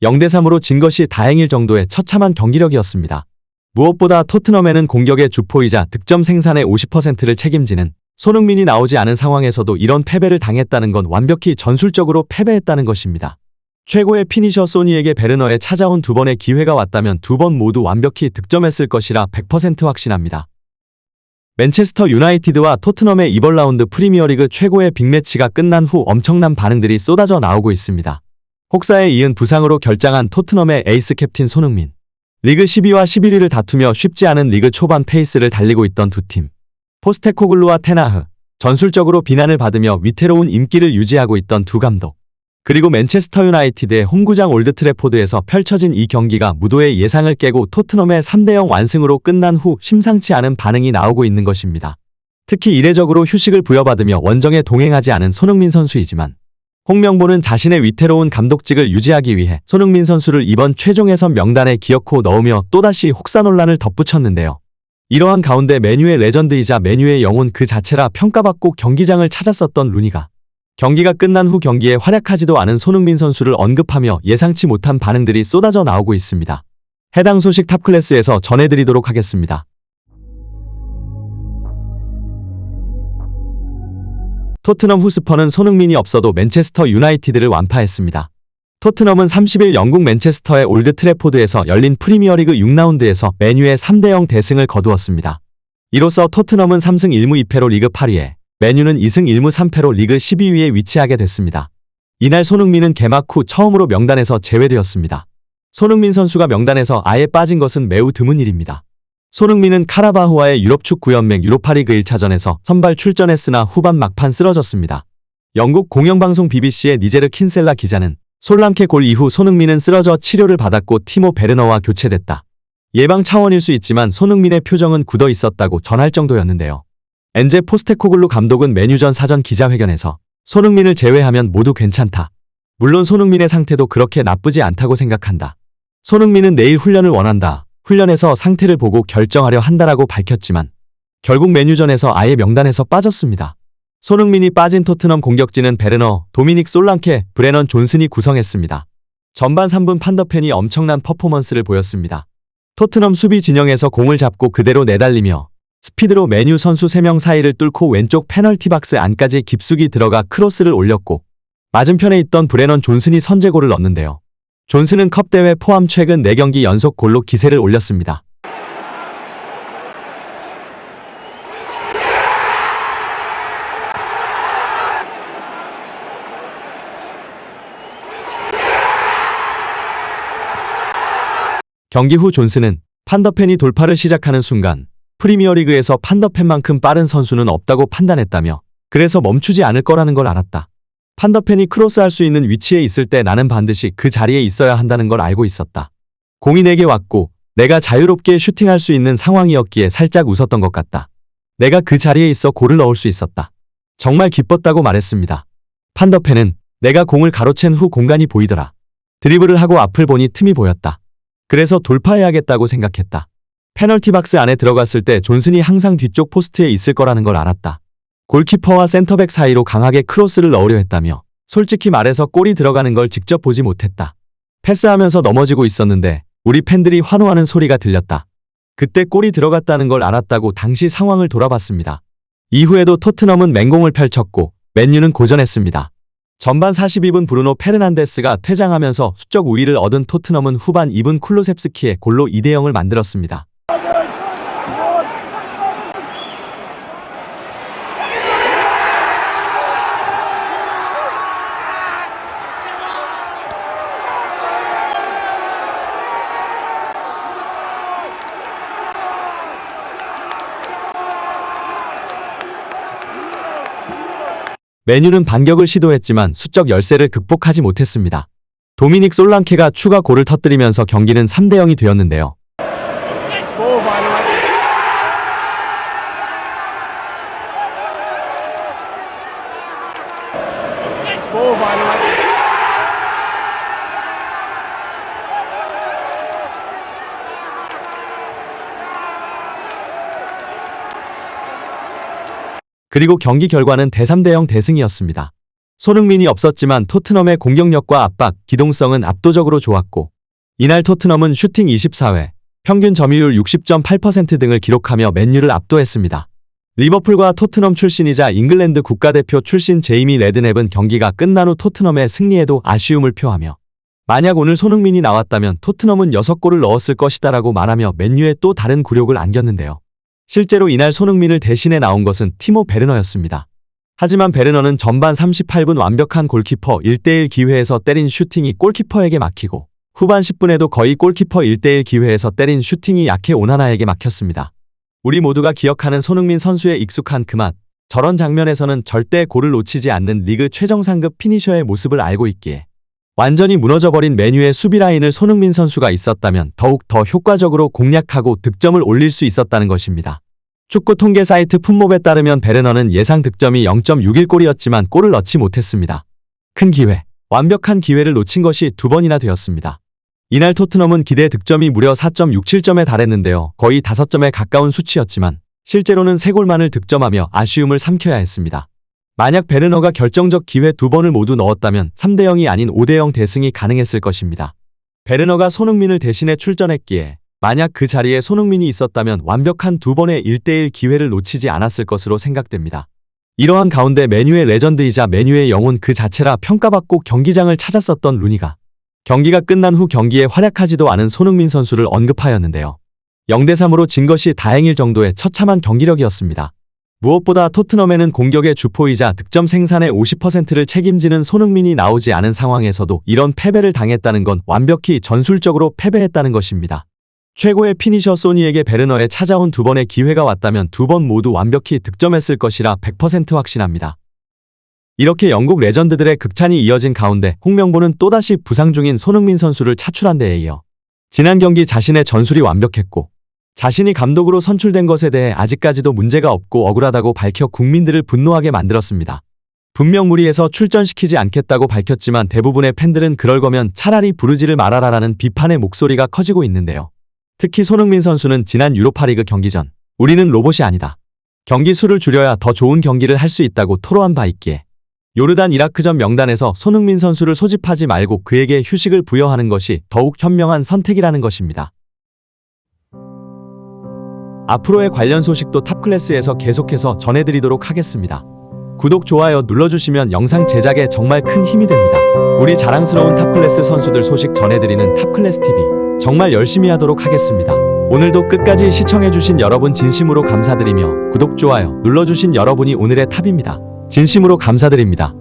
0대3으로 진 것이 다행일 정도의 처참한 경기력이었습니다. 무엇보다 토트넘에는 공격의 주포이자 득점 생산의 50%를 책임지는 손흥민이 나오지 않은 상황에서도 이런 패배를 당했다는 건 완벽히 전술적으로 패배했다는 것입니다. 최고의 피니셔 소니에게 베르너에 찾아온 두 번의 기회가 왔다면 두 번 모두 완벽히 득점했을 것이라 100% 확신합니다. 맨체스터 유나이티드와 토트넘의 이번 라운드 프리미어리그 최고의 빅매치가 끝난 후 엄청난 반응들이 쏟아져 나오고 있습니다. 혹사에 이은 부상으로 결장한 토트넘의 에이스 캡틴 손흥민. 리그 12와 11위를 다투며 쉽지 않은 리그 초반 페이스를 달리고 있던 두 팀. 포스테코글루와 테나흐. 전술적으로 비난을 받으며 위태로운 인기를 유지하고 있던 두 감독. 그리고 맨체스터 유나이티드의 홈구장 올드 트래포드에서 펼쳐진 이 경기가 무도의 예상을 깨고 토트넘의 3대0 완승으로 끝난 후 심상치 않은 반응이 나오고 있는 것입니다. 특히 이례적으로 휴식을 부여받으며 원정에 동행하지 않은 손흥민 선수이지만 홍명보는 자신의 위태로운 감독직을 유지하기 위해 손흥민 선수를 이번 최종 예선 명단에 기어코 넣으며 또다시 혹사 논란을 덧붙였는데요. 이러한 가운데 맨유의 레전드이자 맨유의 영혼 그 자체라 평가받고 경기장을 찾았었던 루니가 경기가 끝난 후 경기에 활약하지도 않은 손흥민 선수를 언급하며 예상치 못한 반응들이 쏟아져 나오고 있습니다. 해당 소식 탑클래스에서 전해드리도록 하겠습니다. 토트넘 후스퍼는 손흥민이 없어도 맨체스터 유나이티드를 완파했습니다. 토트넘은 30일 영국 맨체스터의 올드 트래포드에서 열린 프리미어리그 6라운드에서 맨유의 3대0 대승을 거두었습니다. 이로써 토트넘은 3승 1무 2패로 리그 8위에, 맨유는 2승 1무 3패로 리그 12위에 위치하게 됐습니다. 이날 손흥민은 개막 후 처음으로 명단에서 제외되었습니다. 손흥민 선수가 명단에서 아예 빠진 것은 매우 드문 일입니다. 손흥민은 카라바흐와의 유럽축구연맹 유로파리그 1차전에서 선발 출전했으나 후반 막판 쓰러졌습니다. 영국 공영방송 BBC의 니제르 킨셀라 기자는 솔랑케 골 이후 손흥민은 쓰러져 치료를 받았고 티모 베르너와 교체됐다. 예방 차원일 수 있지만 손흥민의 표정은 굳어 있었다고 전할 정도였는데요. 엔제 포스테코글루 감독은 메뉴전 사전 기자회견에서 손흥민을 제외하면 모두 괜찮다. 물론 손흥민의 상태도 그렇게 나쁘지 않다고 생각한다. 손흥민은 내일 훈련을 원한다. 훈련에서 상태를 보고 결정하려 한다라고 밝혔지만 결국 메뉴전에서 아예 명단에서 빠졌습니다. 손흥민이 빠진 토트넘 공격진은 베르너, 도미닉 솔랑케, 브레넌 존슨이 구성했습니다. 전반 3분 판더펜이 엄청난 퍼포먼스를 보였습니다. 토트넘 수비 진영에서 공을 잡고 그대로 내달리며 스피드로 메뉴 선수 3명 사이를 뚫고 왼쪽 페널티 박스 안까지 깊숙이 들어가 크로스를 올렸고 맞은편에 있던 브레넌 존슨이 선제골을 넣었는데요. 존슨은 컵대회 포함 최근 4경기 연속 골로 기세를 올렸습니다. 경기 후 존슨은 판더펜이 돌파를 시작하는 순간 프리미어리그에서 판더펜만큼 빠른 선수는 없다고 판단했다며 그래서 멈추지 않을 거라는 걸 알았다. 판더펜이 크로스할 수 있는 위치에 있을 때 나는 반드시 그 자리에 있어야 한다는 걸 알고 있었다. 공이 내게 왔고 내가 자유롭게 슈팅할 수 있는 상황이었기에 살짝 웃었던 것 같다. 내가 그 자리에 있어 골을 넣을 수 있었다. 정말 기뻤다고 말했습니다. 판더펜은 내가 공을 가로챈 후 공간이 보이더라. 드리블을 하고 앞을 보니 틈이 보였다. 그래서 돌파해야겠다고 생각했다. 페널티 박스 안에 들어갔을 때 존슨이 항상 뒤쪽 포스트에 있을 거라는 걸 알았다. 골키퍼와 센터백 사이로 강하게 크로스를 넣으려 했다며 솔직히 말해서 골이 들어가는 걸 직접 보지 못했다. 패스하면서 넘어지고 있었는데 우리 팬들이 환호하는 소리가 들렸다. 그때 골이 들어갔다는 걸 알았다고 당시 상황을 돌아봤습니다. 이후에도 토트넘은 맹공을 펼쳤고 맨유는 고전했습니다. 전반 42분 브루노 페르난데스가 퇴장하면서 수적 우위를 얻은 토트넘은 후반 2분 쿨루셉스키의 골로 2대0을 만들었습니다. 맨유는 반격을 시도했지만 수적 열세를 극복하지 못했습니다. 도미닉 솔랑케가 추가 골을 터뜨리면서 경기는 3대0이 되었는데요. 그리고 경기 결과는 대3대0 대승이었습니다. 손흥민이 없었지만 토트넘의 공격력과 압박, 기동성은 압도적으로 좋았고 이날 토트넘은 슈팅 24회, 평균 점유율 60.8% 등을 기록하며 맨유를 압도했습니다. 리버풀과 토트넘 출신이자 잉글랜드 국가대표 출신 제이미 레드냅은 경기가 끝난 후 토트넘의 승리에도 아쉬움을 표하며 만약 오늘 손흥민이 나왔다면 토트넘은 6골을 넣었을 것이다라고 말하며 맨유에 또 다른 굴욕을 안겼는데요. 실제로 이날 손흥민을 대신해 나온 것은 티모 베르너였습니다. 하지만 베르너는 전반 38분 완벽한 골키퍼 1대1 기회에서 때린 슈팅이 골키퍼에게 막히고 후반 10분에도 거의 골키퍼 1대1 기회에서 때린 슈팅이 야케 오나나에게 막혔습니다. 우리 모두가 기억하는 손흥민 선수의 익숙한 그 맛, 저런 장면에서는 절대 골을 놓치지 않는 리그 최정상급 피니셔의 모습을 알고 있기에 완전히 무너져버린 맨유의 수비 라인을 손흥민 선수가 있었다면 더욱 더 효과적으로 공략하고 득점을 올릴 수 있었다는 것입니다. 축구 통계 사이트 풋몹에 따르면 베르너는 예상 득점이 0.61골이었지만 골을 넣지 못했습니다. 큰 기회, 완벽한 기회를 놓친 것이 2번이나 되었습니다. 이날 토트넘은 기대 득점이 무려 4.67점에 달했는데요. 거의 5점에 가까운 수치였지만 실제로는 3골만을 득점하며 아쉬움을 삼켜야 했습니다. 만약 베르너가 결정적 기회 2번을 모두 넣었다면 3대0이 아닌 5대0 대승이 가능했을 것입니다. 베르너가 손흥민을 대신해 출전했기에 만약 그 자리에 손흥민이 있었다면 완벽한 2번의 1대1 기회를 놓치지 않았을 것으로 생각됩니다. 이러한 가운데 맨유의 레전드이자 맨유의 영혼 그 자체라 평가받고 경기장을 찾았었던 루니가 경기가 끝난 후 경기에 활약하지도 않은 손흥민 선수를 언급하였는데요. 0대3으로 진 것이 다행일 정도의 처참한 경기력이었습니다. 무엇보다 토트넘에는 공격의 주포이자 득점 생산의 50%를 책임지는 손흥민이 나오지 않은 상황에서도 이런 패배를 당했다는 건 완벽히 전술적으로 패배했다는 것입니다. 최고의 피니셔 소니에게 베르너에 찾아온 2번의 기회가 왔다면 2번 모두 완벽히 득점했을 것이라 100% 확신합니다. 이렇게 영국 레전드들의 극찬이 이어진 가운데 홍명보는 또다시 부상 중인 손흥민 선수를 차출한 데에 이어 지난 경기 자신의 전술이 완벽했고 자신이 감독으로 선출된 것에 대해 아직까지도 문제가 없고 억울하다고 밝혀 국민들을 분노하게 만들었습니다. 분명 무리해서 출전시키지 않겠다고 밝혔지만 대부분의 팬들은 그럴 거면 차라리 부르지를 말아라라는 비판의 목소리가 커지고 있는데요. 특히 손흥민 선수는 지난 유로파리그 경기 전 우리는 로봇이 아니다. 경기 수를 줄여야 더 좋은 경기를 할 수 있다고 토로한 바 있기에 요르단 이라크전 명단에서 손흥민 선수를 소집하지 말고 그에게 휴식을 부여하는 것이 더욱 현명한 선택이라는 것입니다. 앞으로의 관련 소식도 탑클래스에서 계속해서 전해드리도록 하겠습니다. 구독, 좋아요 눌러주시면 영상 제작에 정말 큰 힘이 됩니다. 우리 자랑스러운 탑클래스 선수들 소식 전해드리는 탑클래스TV 정말 열심히 하도록 하겠습니다. 오늘도 끝까지 시청해주신 여러분 진심으로 감사드리며 구독, 좋아요 눌러주신 여러분이 오늘의 탑입니다. 진심으로 감사드립니다.